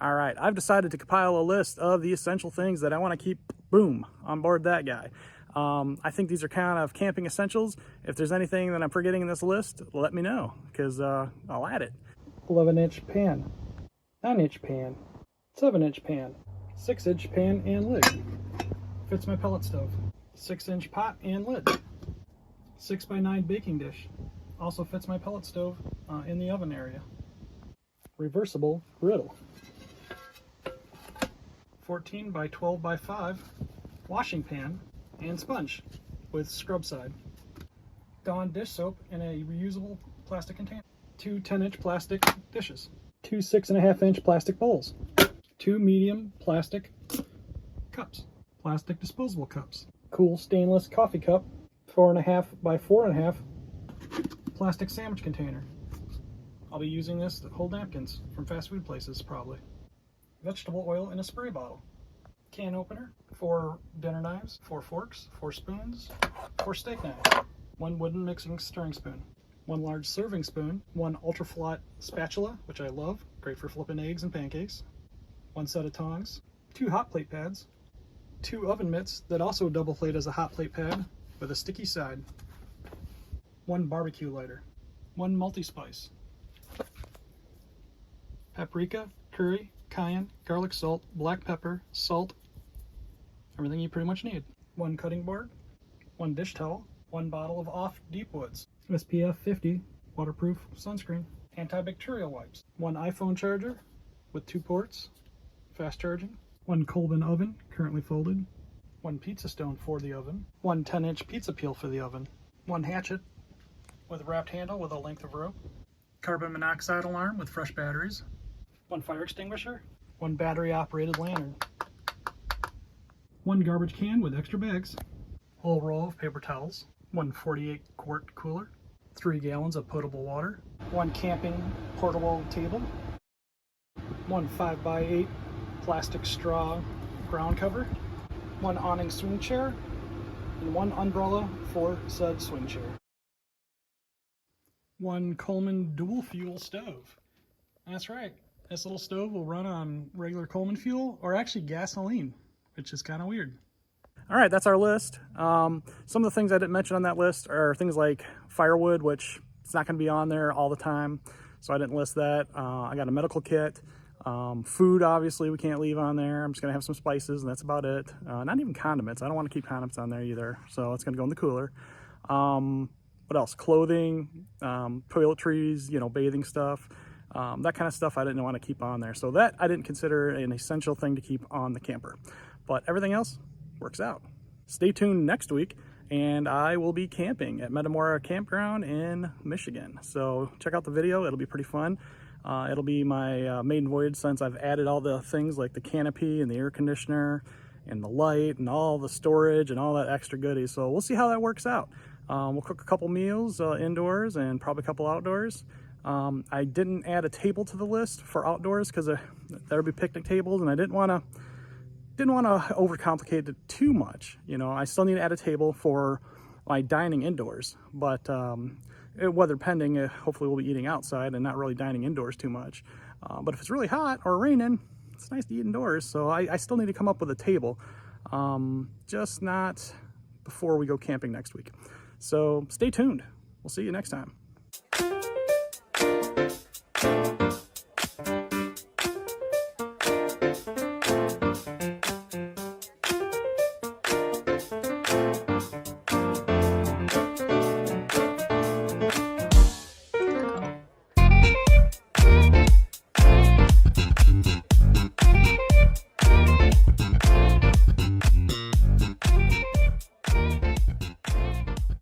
All right, I've decided to compile a list of the essential things that I want to keep, boom, on board that guy. I think these are kind of camping essentials. If there's anything that I'm forgetting in this list, let me know, because I'll add it. 11-inch pan, 9-inch pan, 7-inch pan, 6-inch pan and lid. Fits my pellet stove. 6-inch pot and lid. 6x9 baking dish. Also fits my pellet stove in the oven area. Reversible griddle. 14 by 12 by 5 washing pan and sponge with scrub side. Dawn dish soap in a reusable plastic container. 2 10-inch plastic dishes. 2 6.5-inch plastic bowls. 2 medium plastic cups. Plastic disposable cups. Cool stainless coffee cup. 4.5 by 4.5 plastic sandwich container. I'll be using this to hold napkins from fast food places probably. Vegetable oil in a spray bottle. Can opener, 4 dinner knives, 4 forks, 4 spoons, 4 steak knives, 1 wooden mixing stirring spoon, 1 large serving spoon, 1 ultra flat spatula, which I love, great for flipping eggs and pancakes, 1 set of tongs, 2 hot plate pads, 2 oven mitts that also double plate as a hot plate pad with a sticky side, 1 barbecue lighter, 1 multi-spice, paprika, curry, cayenne, garlic salt, black pepper, salt, everything you pretty much need. 1 cutting board, 1 dish towel, 1 bottle of Off Deep Woods, SPF 50 waterproof sunscreen, antibacterial wipes, 1 iPhone charger with 2 ports, fast charging, 1 Colvin oven, currently folded, 1 pizza stone for the oven, 1 10-inch pizza peel for the oven, 1 hatchet with wrapped handle with a length of rope, carbon monoxide alarm with fresh batteries, 1 fire extinguisher, 1 battery operated lantern, 1 garbage can with extra bags, whole roll of paper towels, 1 48 quart cooler, 3 gallons of potable water, 1 camping portable table, 1 5x8 plastic straw ground cover, 1 awning swing chair, and 1 umbrella for said swing chair. 1 Coleman dual fuel stove. That's right. This little stove will run on regular Coleman fuel or actually gasoline, which is kind of weird. All right, that's our list. Some of the things I didn't mention on that list are things like firewood, which it's not going to be on there all the time, so I didn't list that. I got a medical kit. Food, obviously, we can't leave on there. I'm just going to have some spices, and that's about it. Not even condiments. I don't want to keep condiments on there either, so it's going to go in the cooler. What else? Clothing, toiletries, bathing stuff. That kind of stuff I didn't want to keep on there. So that I didn't consider an essential thing to keep on the camper. But everything else works out. Stay tuned next week, and I will be camping at Metamora Campground in Michigan. So check out the video. It'll be pretty fun. It'll be my maiden voyage since I've added all the things like the canopy and the air conditioner and the light and all the storage and all that extra goodies. So we'll see how that works out. We'll cook a couple meals indoors and probably a couple outdoors. I didn't add a table to the list for outdoors because there'll be picnic tables, and I didn't want to overcomplicate it too much. I still need to add a table for my dining indoors, but weather pending, hopefully we'll be eating outside and not really dining indoors too much. But if it's really hot or raining, it's nice to eat indoors, so I still need to come up with a table, just not before we go camping next week. So stay tuned. We'll see you next time.